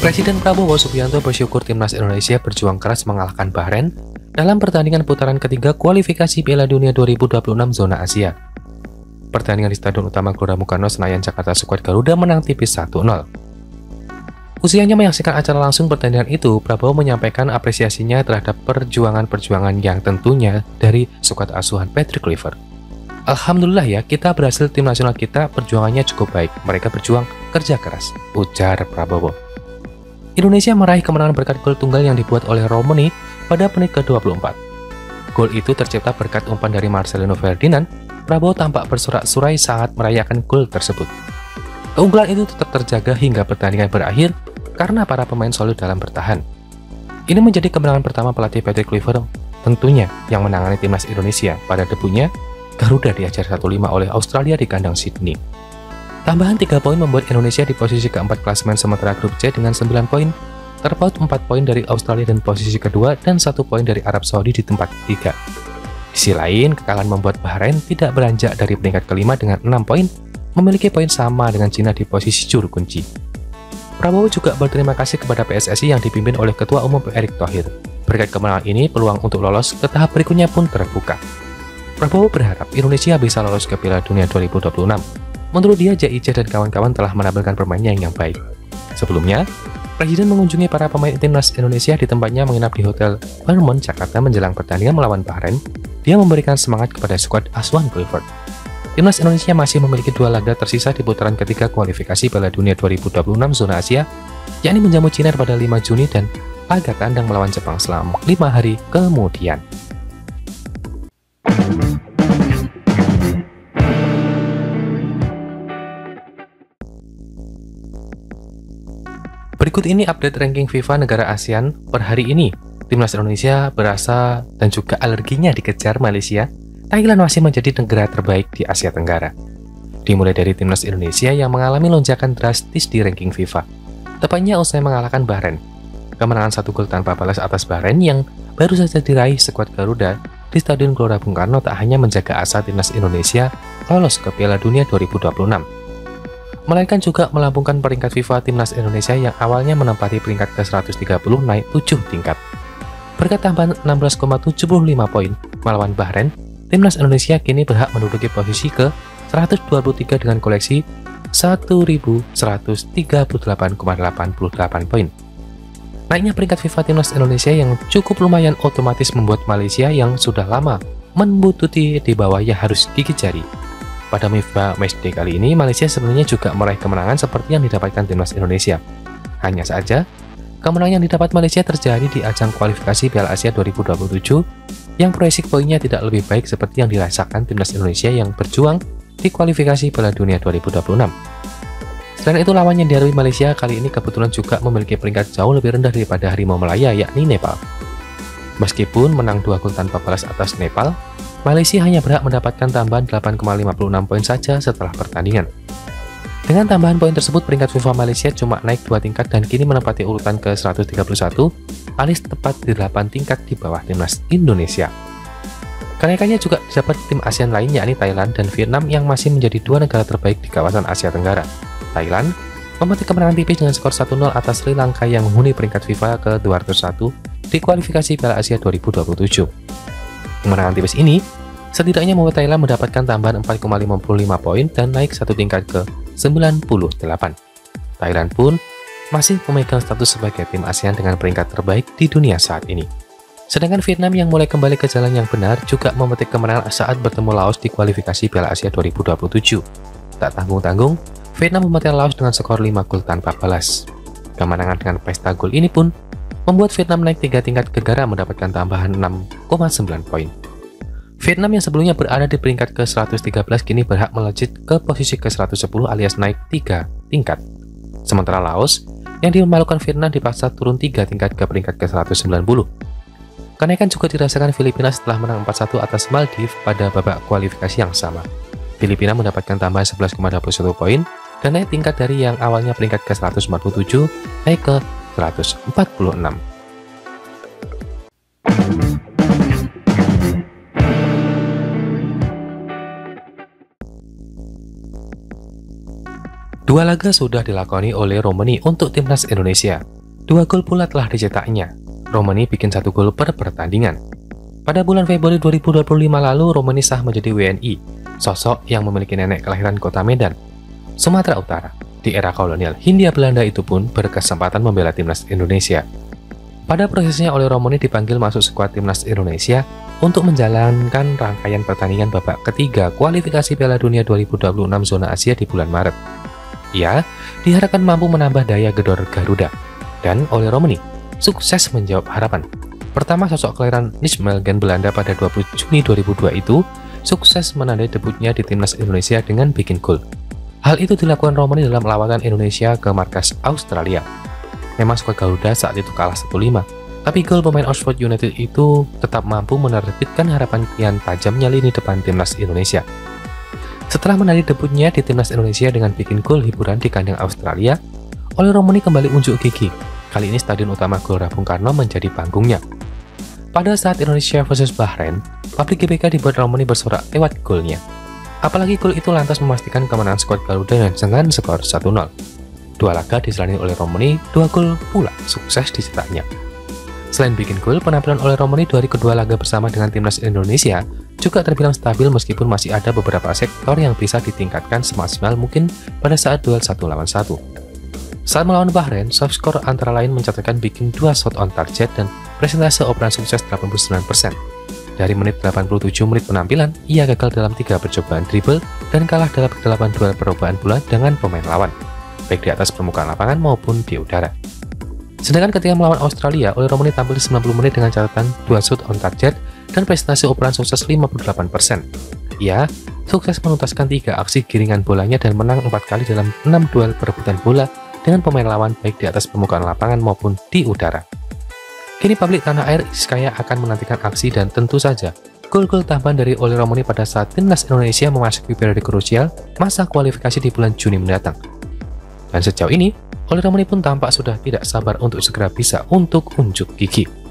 Presiden Prabowo Subianto bersyukur timnas Indonesia berjuang keras mengalahkan Bahrain dalam pertandingan putaran ketiga kualifikasi Piala Dunia 2026 zona Asia. Pertandingan di Stadion Utama Gelora Bung Karno, Senayan, Jakarta, skuad Garuda menang tipis 1-0. Usianya menyaksikan acara langsung pertandingan itu, Prabowo menyampaikan apresiasinya terhadap perjuangan-perjuangan yang tentunya dari skuad asuhan Patrick Kluivert. Alhamdulillah ya, kita berhasil, tim nasional kita perjuangannya cukup baik. Mereka berjuang kerja keras, ujar Prabowo. Indonesia meraih kemenangan berkat gol tunggal yang dibuat oleh Romani pada menit ke-24. Gol itu tercipta berkat umpan dari Marcelino Ferdinand. Prabowo tampak bersorak-sorai saat merayakan gol tersebut. Keunggulan itu tetap terjaga hingga pertandingan berakhir karena para pemain solid dalam bertahan. Ini menjadi kemenangan pertama pelatih Patrick Kluivert tentunya yang menangani timnas Indonesia pada debutnya. Garuda diajar 1-5 oleh Australia di kandang Sydney. Tambahan 3 poin membuat Indonesia di posisi keempat klasemen sementara grup C dengan 9 poin, terpaut 4 poin dari Australia dan posisi kedua dan 1 poin dari Arab Saudi di tempat ketiga. Di sisi lain, kekalahan membuat Bahrain tidak beranjak dari peringkat kelima dengan 6 poin, memiliki poin sama dengan Cina di posisi juru kunci. Prabowo juga berterima kasih kepada PSSI yang dipimpin oleh Ketua Umum Erick Thohir. Berkat kemenangan ini, peluang untuk lolos ke tahap berikutnya pun terbuka. Prabowo berharap Indonesia bisa lolos ke Piala Dunia 2026. Menurut dia, JIC dan kawan-kawan telah menampilkan permainan yang baik. Sebelumnya, Presiden mengunjungi para pemain timnas Indonesia di tempatnya menginap di Hotel Fairmont, Jakarta menjelang pertandingan melawan Bahrain. Dia memberikan semangat kepada skuad asuhan Kluivert. Timnas Indonesia masih memiliki 2 laga tersisa di putaran ketiga kualifikasi Piala Dunia 2026 zona Asia, yakni menjamu Cina pada 5 Juni dan laga tandang melawan Jepang selama 5 hari kemudian. Berikut ini update ranking FIFA negara ASEAN per hari ini. Timnas Indonesia berasa dan juga alerginya dikejar Malaysia. Thailand masih menjadi negara terbaik di Asia Tenggara. Dimulai dari timnas Indonesia yang mengalami lonjakan drastis di ranking FIFA. Tepatnya usai mengalahkan Bahrain. Kemenangan 1 gol tanpa balas atas Bahrain yang baru saja diraih skuad Garuda di Stadion Gelora Bung Karno tak hanya menjaga asa timnas Indonesia lolos ke Piala Dunia 2026, melainkan juga melambungkan peringkat FIFA timnas Indonesia yang awalnya menempati peringkat ke-130 naik 7 tingkat. Berkat tambahan 16,75 poin melawan Bahrain, timnas Indonesia kini berhak menduduki posisi ke-123 dengan koleksi 1.138,88 poin. Naiknya peringkat FIFA timnas Indonesia yang cukup lumayan otomatis membuat Malaysia yang sudah lama membututi di bawahnya harus gigit jari. Pada FIFA Matchday kali ini, Malaysia sebenarnya juga meraih kemenangan seperti yang didapatkan timnas Indonesia. Hanya saja, kemenangan yang didapat Malaysia terjadi di ajang kualifikasi Piala Asia 2027 yang proyeksi poinnya tidak lebih baik seperti yang dirasakan timnas Indonesia yang berjuang di kualifikasi Piala Dunia 2026. Selain itu, lawan yang dihadapi Malaysia kali ini kebetulan juga memiliki peringkat jauh lebih rendah daripada Harimau Malaya, yakni Nepal. Meskipun menang 2 gol tanpa balas atas Nepal, Malaysia hanya berhak mendapatkan tambahan 8,56 poin saja setelah pertandingan. Dengan tambahan poin tersebut, peringkat FIFA Malaysia cuma naik 2 tingkat dan kini menempati urutan ke-131, alias tepat di 8 tingkat di bawah timnas Indonesia. Kenaikannya juga didapat tim ASEAN lain, yakni Thailand dan Vietnam yang masih menjadi 2 negara terbaik di kawasan Asia Tenggara. Thailand memetik kemenangan tipis dengan skor 1-0 atas Sri Lanka yang menghuni peringkat FIFA ke-201 di kualifikasi Piala Asia 2027. Kemenangan tipis ini setidaknya membuat Thailand mendapatkan tambahan 4,55 poin dan naik 1 tingkat ke 98. Thailand pun masih memegang status sebagai tim ASEAN dengan peringkat terbaik di dunia saat ini. Sedangkan Vietnam yang mulai kembali ke jalan yang benar juga memetik kemenangan saat bertemu Laos di kualifikasi Piala Asia 2027. Tak tanggung-tanggung, Vietnam memetik Laos dengan skor 5 gol tanpa balas. Kemenangan dengan pesta gol ini pun membuat Vietnam naik 3 tingkat gegara mendapatkan tambahan 6,9 poin. Vietnam yang sebelumnya berada di peringkat ke-113 kini berhak melejit ke posisi ke-110 alias naik 3 tingkat. Sementara Laos yang dimalukan Vietnam dipaksa turun 3 tingkat ke peringkat ke-190. Kenaikan juga dirasakan Filipina setelah menang 4-1 atas Maldives pada babak kualifikasi yang sama. Filipina mendapatkan tambahan 11,21 poin dan naik tingkat dari yang awalnya peringkat ke-147 naik ke 146. Dua laga sudah dilakoni oleh Romani untuk timnas Indonesia. 2 gol pula telah dicetaknya. Romani bikin 1 gol per pertandingan. Pada bulan Februari 2025 lalu, Romani sah menjadi WNI, sosok yang memiliki nenek kelahiran kota Medan, Sumatera Utara. Di era kolonial Hindia Belanda itu pun berkesempatan membela timnas Indonesia. Pada prosesnya, Oli Romani dipanggil masuk skuad timnas Indonesia untuk menjalankan rangkaian pertandingan babak ketiga kualifikasi Piala Dunia 2026 zona Asia di bulan Maret. Ia diharapkan mampu menambah daya gedor Garuda, dan Oli Romani sukses menjawab harapan. Pertama, sosok kelahiran Nijmegen Belanda pada 20 Juni 2002 itu sukses menandai debutnya di timnas Indonesia dengan bikin gol. Hal itu dilakukan Romani dalam lawatan Indonesia ke markas Australia. Memang skuad Garuda saat itu kalah 1-5, tapi gol pemain Oxford United itu tetap mampu menerbitkan harapan kian tajamnya lini depan timnas Indonesia. Setelah menandai debutnya di timnas Indonesia dengan bikin gol hiburan di kandang Australia, Oli Romani kembali unjuk gigi. Kali ini Stadion Utama Gelora Bung Karno menjadi panggungnya. Pada saat Indonesia vs Bahrain, publik GBK dibuat Romani bersorak lewat golnya. Apalagi gol itu lantas memastikan kemenangan skuad Garuda dengan skor 1-0. 2 laga dijalani oleh Romani, 2 gol pula sukses dicetaknya. Selain bikin gol, penampilan oleh Romani dari kedua laga bersama dengan timnas Indonesia juga terbilang stabil meskipun masih ada beberapa sektor yang bisa ditingkatkan semaksimal mungkin pada saat duel 1 lawan 1. Saat melawan Bahrain, soft score antara lain mencatatkan bikin 2 shot on target dan presentase operan sukses 89%. Dari menit 87 menit penampilan, ia gagal dalam 3 percobaan dribble dan kalah dalam 8 duel percobaan bola dengan pemain lawan, baik di atas permukaan lapangan maupun di udara. Sedangkan ketika melawan Australia, Oli Romani tampil 90 menit dengan catatan 2 shot on target dan presentase operan sukses 58%. Ia sukses menuntaskan 3 aksi giringan bolanya dan menang 4 kali dalam 6 duel perebutan bola dengan pemain lawan baik di atas permukaan lapangan maupun di udara. Kini publik tanah air Iskaya akan menantikan aksi dan tentu saja gol-gol tambahan dari Oli Romani pada saat timnas Indonesia memasuki periode krusial masa kualifikasi di bulan Juni mendatang. Dan sejauh ini, Oli Romani pun tampak sudah tidak sabar untuk segera bisa untuk unjuk gigi.